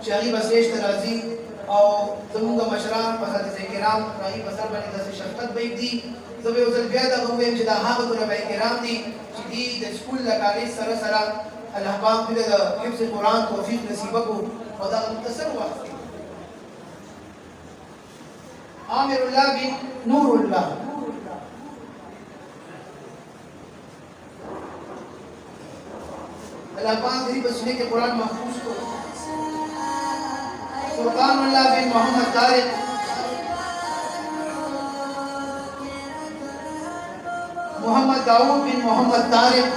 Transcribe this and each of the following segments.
شاغي بسيش ترازي او زمونږ مشران اساتذه کرام راهي بسر باندې د شفقت بیت دي زه یو ځل بیا دا وایم چې دا هغه طلبه کرام دي چې دي د سکول له کالج سره سره الله پاک دې د حفظ قرآن توفیق نصیب کړو او دا مختصر وخت عامر الله بن نور الله الله پاک دې په سینې کې قرآن محفوظ کړو فرقان الله بن محمد طارق محمد داؤد بن محمد طارق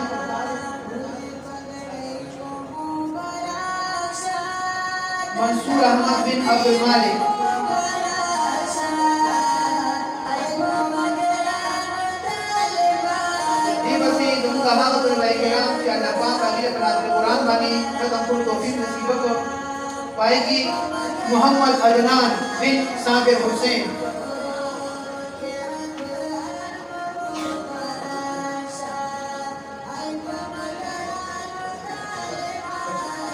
منصور احمد بن عبد المالك دې بسې زموږ هغه طلبه کرام چې الله پاک هغې په نازل قرآن باندې ختم کړو توفیق نصیب کړو پائے محمد عدنان بن صابر حسین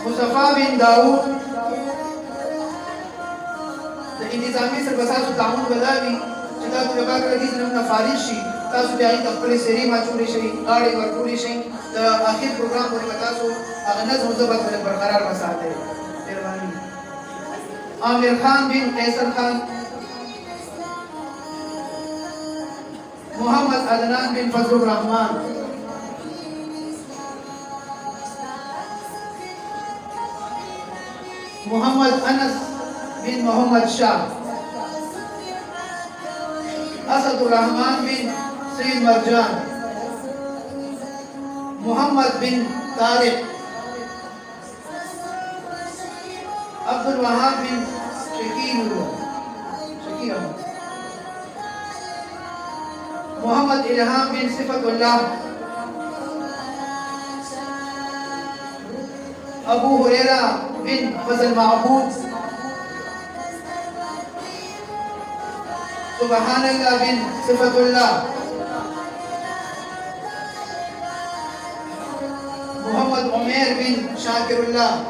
مصطفیٰ بن داؤد انتظامی سربساتو تعامل بداوی چې تاسو د باکر حدیث نمونه فارغ شي تاسو بیا د خپل سری ماچوړي شي غاړې ورکوړي شي د اخر پروګرام پورې تاسو هغه نظم ضبط برقرار وساتئ. عامر خان بن قیصر خان محمد عدنان بن فضل الرحمن محمد انس بن محمد شاہ اسد الرحمن بن سید مرجان محمد بن طارق عبد الوهاب بن شکیل محمد الہام بن صفت اللہ ابو ہریرہ بن فضل معبود سبحان اللہ بن صفت اللہ محمد عمیر بن شاکر اللہ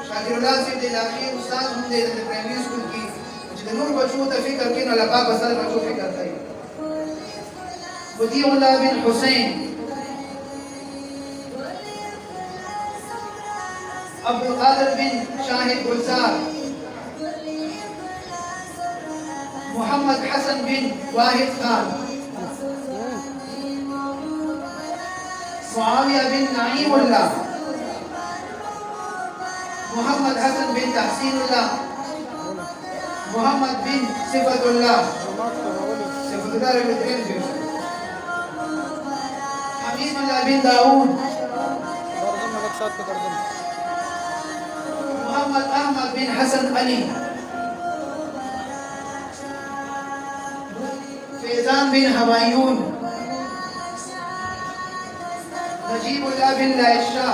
شاکر اللہ سے دلاخی استاد ہم دے پرائمری اسکول کی جب نور بچوں تا فکر کی اللہ پاک بسال بچوں فکر تھا ودیع اللہ بن حسین عبدالقادر بن شاہد گلزار محمد حسن بن واحد خان معاویہ بن نعیم اللہ محمد حسن بن تحسین اللہ محمد بن صفت اللہ حمید اللہ بن داؤد محمد احمد بن حسن علی فیضان بن حوایون نجیب اللہ بن لائشہ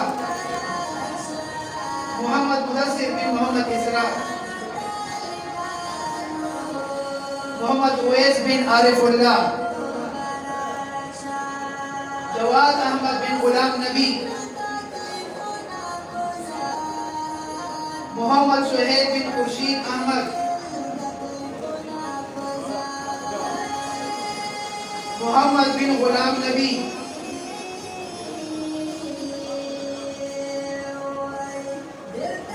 محمد مدثر بن محمد اسراء محمد اویس بن عارف اللہ جواد احمد بن غلام نبی محمد سہیل بن خورشید احمد محمد بن غلام نبی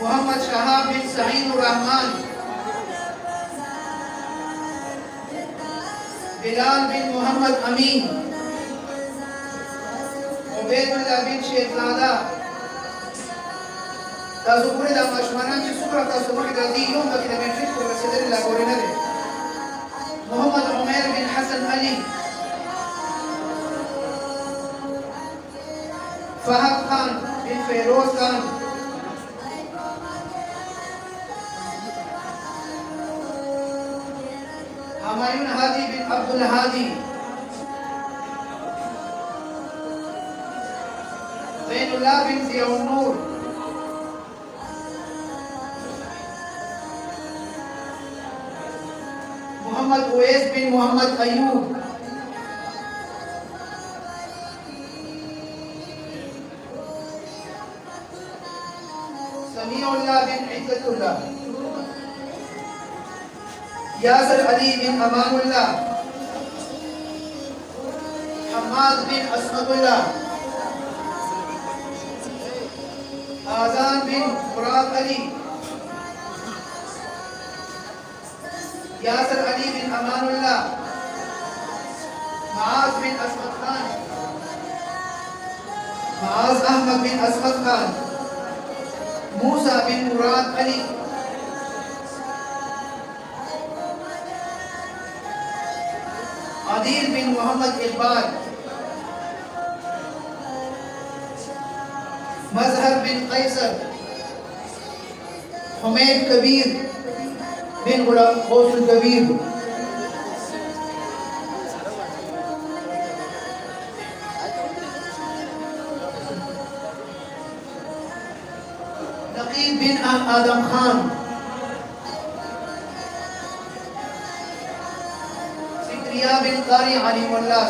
محمد شہاب بن سعید الرحمن بلال بن محمد امین عبید اللہ بن شیخ زادہ تاسو پوری دا ماشومان چې څومره تاسو مخې ته ځي یو پکې د میټریک په رسېدلې لا پورې نه دی محمد عمیر بن حسن علی فهد خان بن فیروز خان همایون هادی بن عبدالهادی زین اللہ بن ضیاء النور محمد اویس بن محمد ایوب समीउल्लाह बिन इज्जतुल्लाह, यासर अली बिन अमानुल्लाह, हम्माद बिन असमतुल्लाह, आजान बिन मुराद अली, यासर अली बिन अमानुल्लाह, माज बिन असमत खान, माज अहमद बिन असमत खान, मूसा बिन मुराद अली, आदिल बिन मोहम्मद इकबाल, मजहर बिन कैसर, हुमैद कबीर बिन गुलाम गौसुल कबीर, नकीब बिन आदम खान, सिकरिया बिन कारी अली मुल्ला,